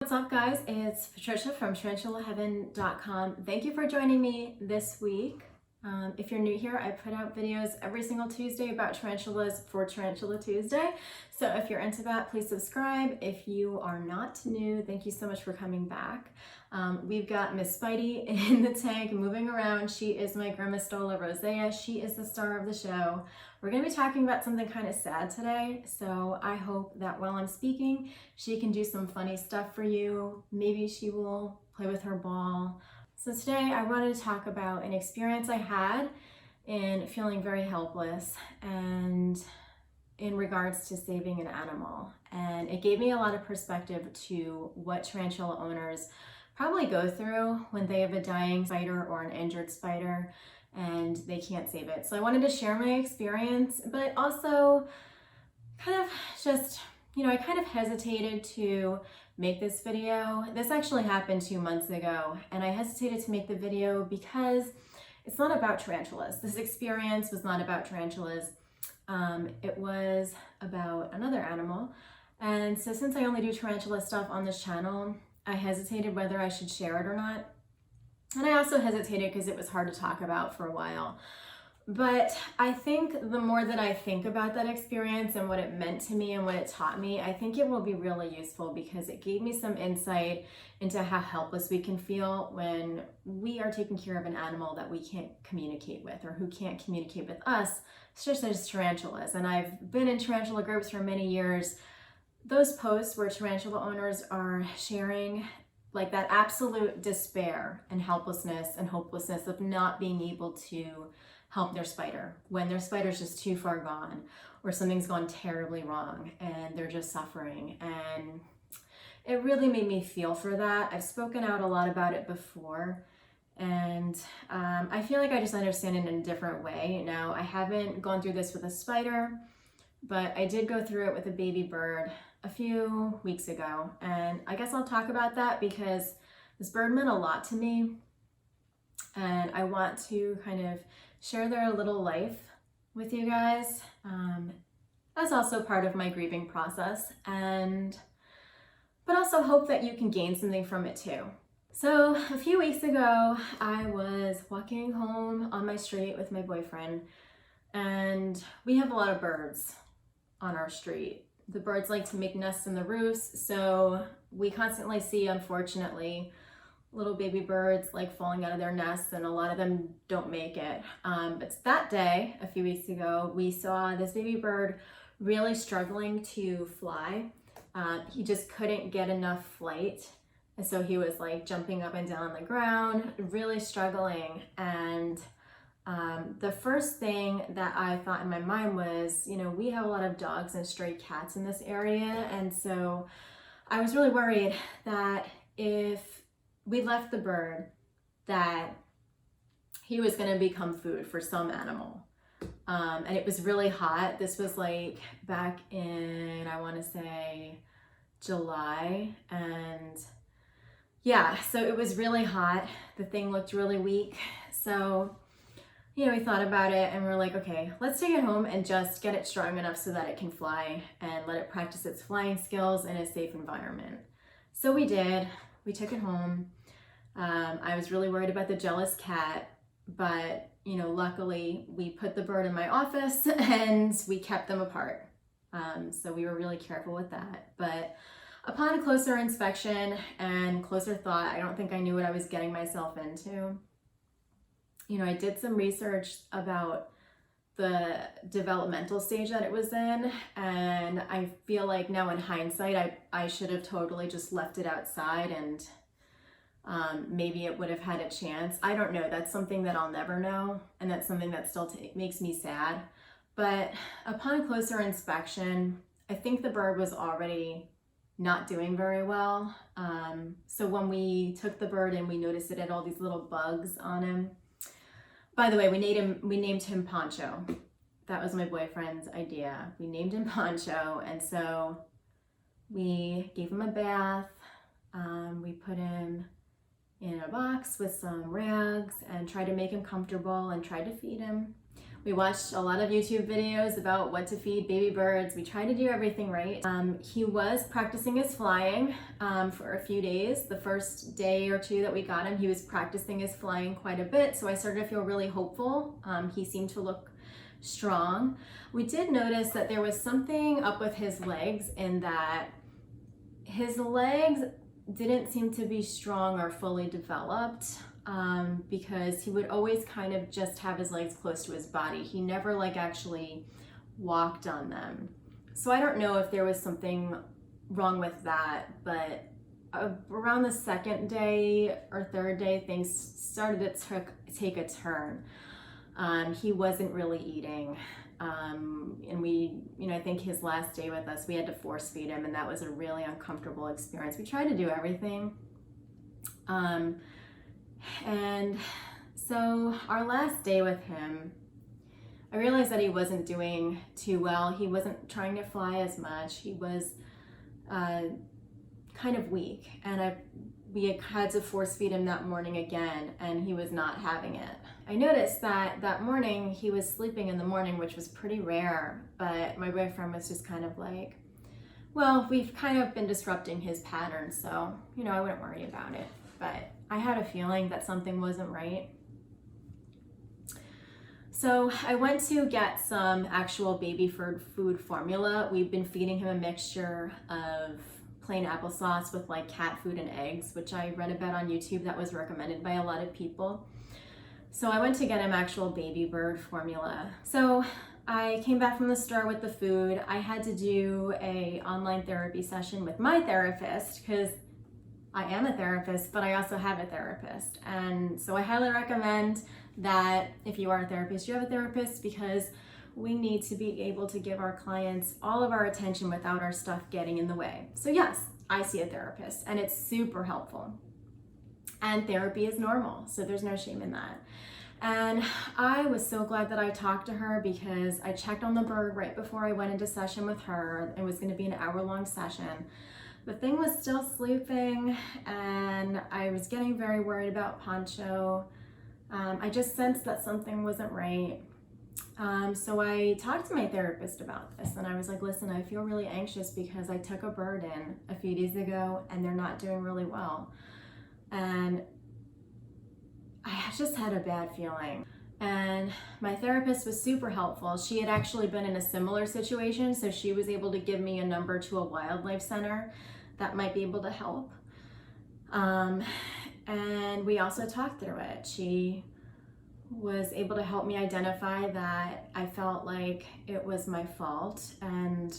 What's up, guys? It's Patricia from tarantulaheaven.com. Thank you for joining me this week. If you're new here, I put out videos every single Tuesday about tarantulas for Tarantula Tuesday. So if you're into that, please subscribe. If you are not new, thank you so much for coming back. We've got Miss Spidey in the tank moving around. She is my Grammostola rosea. She is the star of the show. We're going to be talking about something kind of sad today, so I hope that while I'm speaking, she can do some funny stuff for you. Maybe she will play with her ball. So today I wanted to talk about an experience I had in feeling very helpless and in regards to saving an animal. And it gave me a lot of perspective to what tarantula owners probably go through when they have a dying spider or an injured spider and they can't save it. So I wanted to share my experience, but also kind of just, I kind of hesitated to make this video. This actually happened 2 months ago, and I hesitated to make the video because it's not about tarantulas. This experience was not about tarantulas. It was about another animal. And so since I only do tarantula stuff on this channel, I hesitated whether I should share it or not. And I also hesitated because it was hard to talk about for a while. But I think the more that I think about that experience and what it meant to me and what it taught me, I think it will be really useful because it gave me some insight into how helpless we can feel when we are taking care of an animal that we can't communicate with or who can't communicate with us, such as tarantulas. And I've been in tarantula groups for many years. Those posts where tarantula owners are sharing like that absolute despair and helplessness and hopelessness of not being able to help their spider when their spider's just too far gone or something's gone terribly wrong and they're just suffering. And it really made me feel for that. I've spoken out a lot about it before, and I feel like I just understand it in a different way. Now, I haven't gone through this with a spider, but I did go through it with a baby bird a few weeks ago, and I guess I'll talk about that because this bird meant a lot to me, and I want to kind of share their little life with you guys. That's also part of my grieving process, but also hope that you can gain something from it too. So a few weeks ago, I was walking home on my street with my boyfriend, and we have a lot of birds on our street. The birds like to make nests in the roofs, so we constantly see, unfortunately, little baby birds like falling out of their nests, and a lot of them don't make it. But that day, a few weeks ago, we saw this baby bird really struggling to fly. He just couldn't get enough flight, and so he was like jumping up and down on the ground, really struggling. And the first thing that I thought in my mind was, we have a lot of dogs and stray cats in this area, and so I was really worried that if we left the bird, that he was going to become food for some animal. And it was really hot. This was like back in, I want to say, July. And yeah, so it was really hot. The thing looked really weak. So, we thought about it and we're like, okay, let's take it home and just get it strong enough so that it can fly and let it practice its flying skills in a safe environment. So we did. We took it home. I was really worried about the jealous cat, but luckily we put the bird in my office and we kept them apart. So we were really careful with that. But upon a closer inspection and closer thought, I don't think I knew what I was getting myself into. I did some research about the developmental stage that it was in, and I feel like now in hindsight, I should have totally just left it outside and maybe it would have had a chance. I don't know. That's something that I'll never know, and that's something that still makes me sad. But upon closer inspection, I think the bird was already not doing very well. So when we took the bird and we noticed it had all these little bugs on him. By the way, we named him Poncho. That was my boyfriend's idea. We named him Poncho, and so we gave him a bath. We put him in a box with some rags and tried to make him comfortable and tried to feed him. We watched a lot of YouTube videos about what to feed baby birds. We tried to do everything right. He was practicing his flying for a few days. The first day or two that we got him, he was practicing his flying quite a bit, so I started to feel really hopeful. He seemed to look strong. We did notice that there was something up with his legs, in that his legs didn't seem to be strong or fully developed, because he would always kind of just have his legs close to his body. He never like actually walked on them. So I don't know if there was something wrong with that, but around the second day or third day, things started to take a turn. He wasn't really eating. And we, I think his last day with us, we had to force feed him, and that was a really uncomfortable experience. We tried to do everything. And so our last day with him, I realized that he wasn't doing too well. He wasn't trying to fly as much. He was kind of weak, and we had to force feed him that morning again, and he was not having it. I noticed that morning he was sleeping in the morning, which was pretty rare, but my boyfriend was just kind of like, well, we've kind of been disrupting his pattern, so, I wouldn't worry about it. But I had a feeling that something wasn't right. So I went to get some actual baby food formula. We've been feeding him a mixture of plain applesauce with like cat food and eggs, which I read about on YouTube that was recommended by a lot of people. So I went to get him actual baby bird formula. So I came back from the store with the food. I had to do an online therapy session with my therapist, because I am a therapist, but I also have a therapist. And so I highly recommend that if you are a therapist, you have a therapist, because we need to be able to give our clients all of our attention without our stuff getting in the way. So yes, I see a therapist, and it's super helpful. And therapy is normal, so there's no shame in that. And I was so glad that I talked to her, because I checked on the bird right before I went into session with her. It was going to be an hour-long session. The thing was still sleeping, and I was getting very worried about Poncho. I just sensed that something wasn't right. So I talked to my therapist about this, and I was like, listen, I feel really anxious because I took a bird in a few days ago, and they're not doing really well. And I just had a bad feeling. And my therapist was super helpful. She had actually been in a similar situation, so she was able to give me a number to a wildlife center that might be able to help. And we also talked through it. She was able to help me identify that I felt like it was my fault, and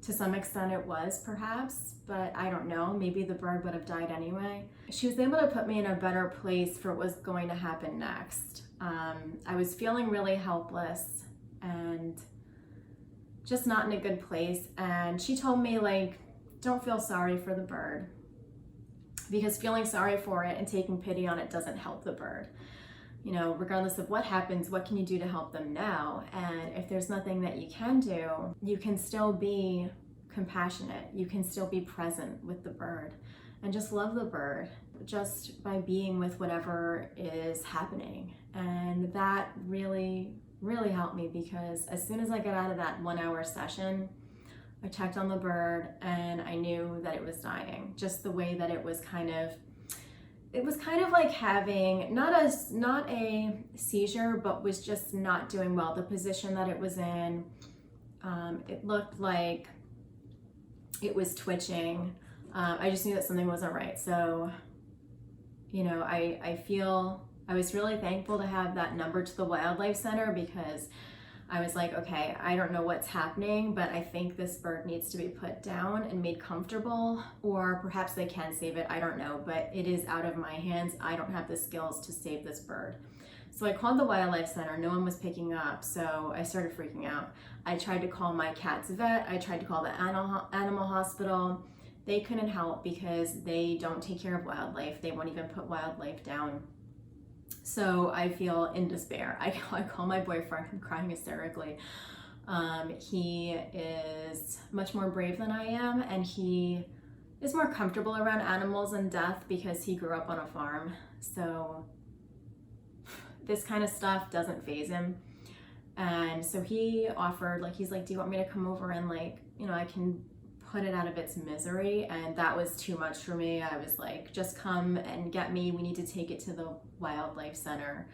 to some extent it was, perhaps, but I don't know, maybe the bird would have died anyway. She was able to put me in a better place for what was going to happen next. I was feeling really helpless and just not in a good place, and she told me, like, don't feel sorry for the bird, because feeling sorry for it and taking pity on it doesn't help the bird. Regardless of what happens, what can you do to help them now? And if there's nothing that you can do, you can still be compassionate. You can still be present with the bird and just love the bird just by being with whatever is happening. And that really, really helped me, because as soon as I got out of that 1 hour session, I checked on the bird and I knew that it was dying. Just the way that it was kind of like having not a seizure, but was just not doing well. The position that it was in, it looked like it was twitching. I just knew that something wasn't right. So, I was really thankful to have that number to the wildlife center, because I was like, okay, I don't know what's happening, but I think this bird needs to be put down and made comfortable, or perhaps they can save it. I don't know, but it is out of my hands. I don't have the skills to save this bird. So I called the wildlife center. No one was picking up, so I started freaking out. I tried to call my cat's vet. I tried to call the animal hospital. They couldn't help because they don't take care of wildlife. They won't even put wildlife down. So I feel in despair. I call my boyfriend. I'm crying hysterically. He is much more brave than I am, and he is more comfortable around animals and death because he grew up on a farm. So this kind of stuff doesn't faze him. And so he offered, like, he's like, do you want me to come over and, like, you know, I can put it out of its misery? And that was too much for me. I was like, just come and get me. We need to take it to the wildlife center.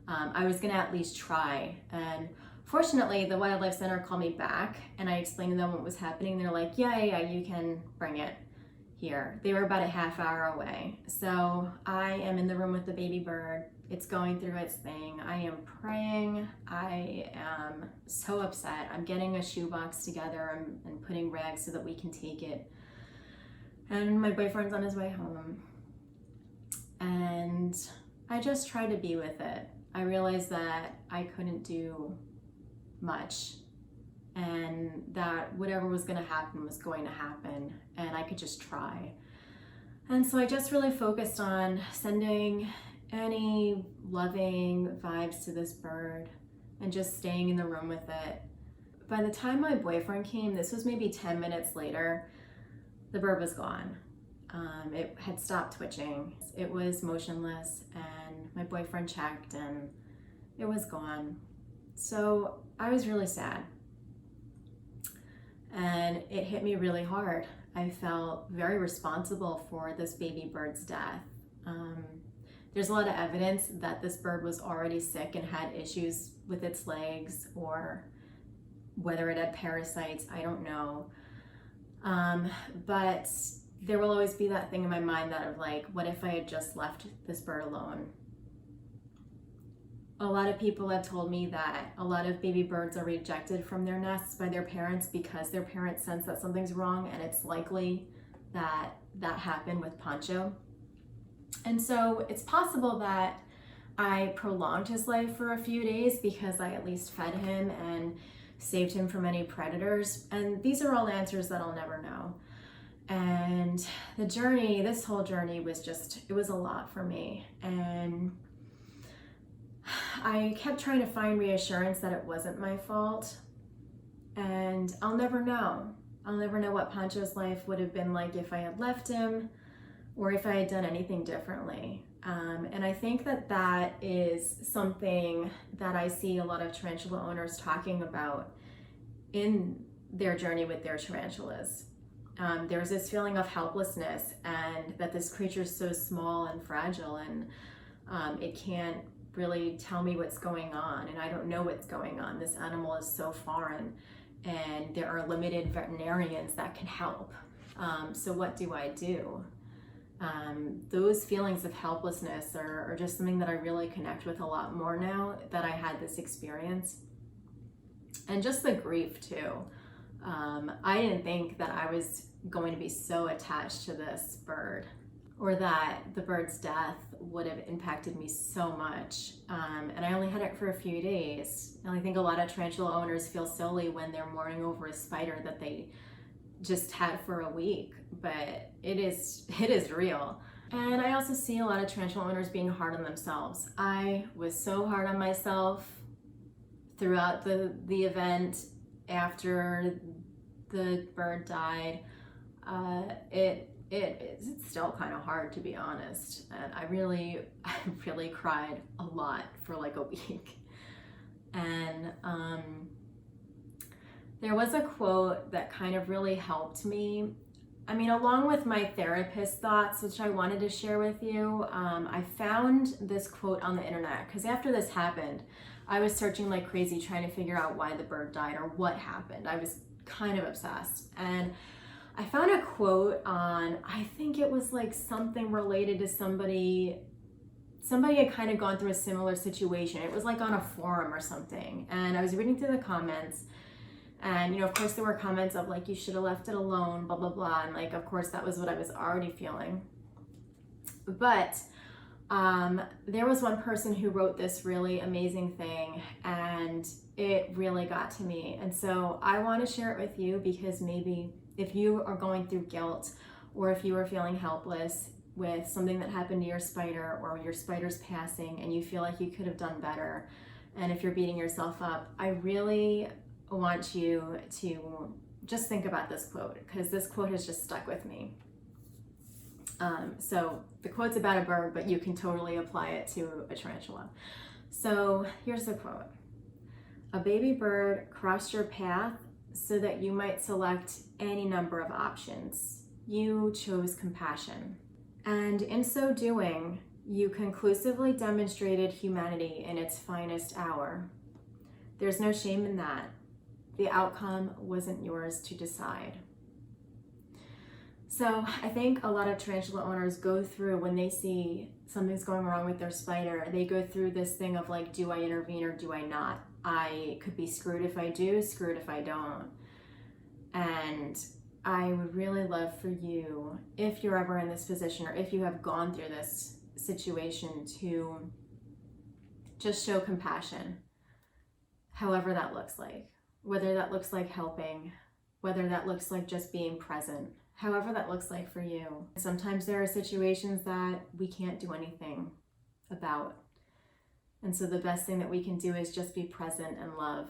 I was gonna at least try. And fortunately, the wildlife center called me back and I explained to them what was happening. They're like, yeah, you can bring it here. They were about a half hour away. So I am in the room with the baby bird. It's going through its thing. I am praying. I am so upset. I'm getting a shoebox together and putting rags so that we can take it. And my boyfriend's on his way home. And I just try to be with it. I realized that I couldn't do much and that whatever was going to happen was going to happen and I could just try. And so I just really focused on sending any loving vibes to this bird and just staying in the room with it. By the time my boyfriend came, this was maybe 10 minutes later, the bird was gone. It had stopped twitching. It was motionless and my boyfriend checked and it was gone. So I was really sad. And it hit me really hard. I felt very responsible for this baby bird's death. There's a lot of evidence that this bird was already sick and had issues with its legs, or whether it had parasites, I don't know. But there will always be that thing in my mind that of like, what if I had just left this bird alone? A lot of people have told me that a lot of baby birds are rejected from their nests by their parents because their parents sense that something's wrong, and it's likely that that happened with Pancho. And so it's possible that I prolonged his life for a few days because I at least fed him and saved him from any predators. And these are all answers that I'll never know. And the journey, this whole journey was just, it was a lot for me. And I kept trying to find reassurance that it wasn't my fault. And I'll never know. I'll never know what Pancho's life would have been like if I had left him or if I had done anything differently. And I think that that is something that I see a lot of tarantula owners talking about in their journey with their tarantulas. There's this feeling of helplessness and that this creature is so small and fragile and it can't really tell me what's going on, and I don't know what's going on. This animal is so foreign and there are limited veterinarians that can help. So what do I do? Those feelings of helplessness are just something that I really connect with a lot more now that I had this experience. And just the grief too. I didn't think that I was going to be so attached to this bird, or that the bird's death would have impacted me so much. And I only had it for a few days. And I think a lot of tarantula owners feel silly when they're mourning over a spider that they just had for a week, but it is real. And I also see a lot of tarantula owners being hard on themselves. I was so hard on myself throughout the event. After the bird died, it's still kind of hard, to be honest. And I really cried a lot for like a week. And there was a quote that kind of really helped me. I mean, along with my therapist thoughts, which I wanted to share with you, I found this quote on the internet because after this happened, I was searching like crazy trying to figure out why the bird died or what happened. I was kind of obsessed. And I found a quote on, I think it was like something related to somebody had kind of gone through a similar situation. It was like on a forum or something. And I was reading through the comments. And, you know, of course there were comments of like, you should have left it alone, blah, blah, blah. And like, of course that was what I was already feeling. But there was one person who wrote this really amazing thing and it really got to me. And so I want to share it with you because maybe if you are going through guilt or if you are feeling helpless with something that happened to your spider or your spider's passing and you feel like you could have done better, and if you're beating yourself up, I really want you to just think about this quote because this quote has just stuck with me. So the quote's about a bird, but you can totally apply it to a tarantula. So here's the quote. A baby bird crossed your path so that you might select any number of options. You chose compassion. And in so doing, you conclusively demonstrated humanity in its finest hour. There's no shame in that. The outcome wasn't yours to decide. So I think a lot of tarantula owners go through, when they see something's going wrong with their spider, they go through this thing of like, do I intervene or do I not? I could be screwed if I do, screwed if I don't. And I would really love for you, if you're ever in this position or if you have gone through this situation, to just show compassion, however that looks like. Whether that looks like helping, whether that looks like just being present, however that looks like for you. Sometimes there are situations that we can't do anything about. And so the best thing that we can do is just be present and love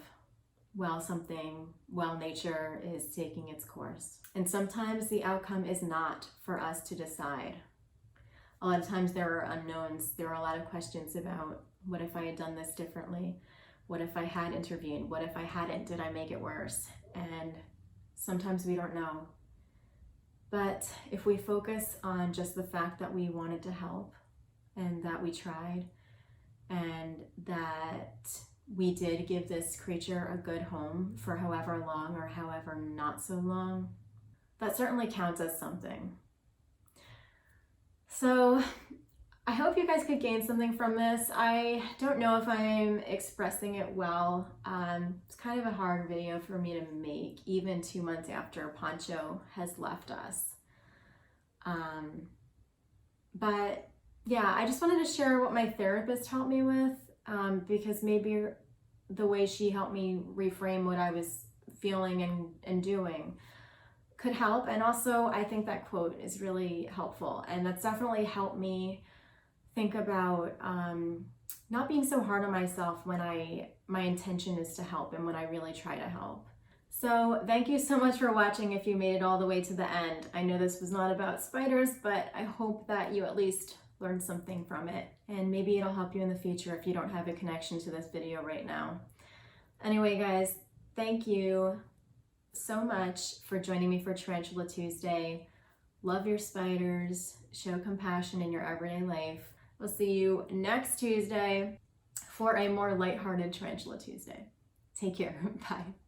while nature is taking its course. And sometimes the outcome is not for us to decide. A lot of times there are unknowns. There are a lot of questions about, what if I had done this differently? What if I had intervened? What if I hadn't? Did I make it worse? And sometimes we don't know. But if we focus on just the fact that we wanted to help and that we tried and that we did give this creature a good home for however long or however not so long, that certainly counts as something. So I hope you guys could gain something from this. I don't know if I'm expressing it well. It's kind of a hard video for me to make, even 2 months after Poncho has left us. But yeah, I just wanted to share what my therapist helped me with, because maybe the way she helped me reframe what I was feeling and doing could help. And also, I think that quote is really helpful, and that's definitely helped me think about not being so hard on myself when my intention is to help and when I really try to help. So thank you so much for watching if you made it all the way to the end. I know this was not about spiders, but I hope that you at least learned something from it, and maybe it'll help you in the future if you don't have a connection to this video right now. Anyway, guys, thank you so much for joining me for Tarantula Tuesday. Love your spiders, show compassion in your everyday life. We'll see you next Tuesday for a more lighthearted Tarantula Tuesday. Take care. Bye.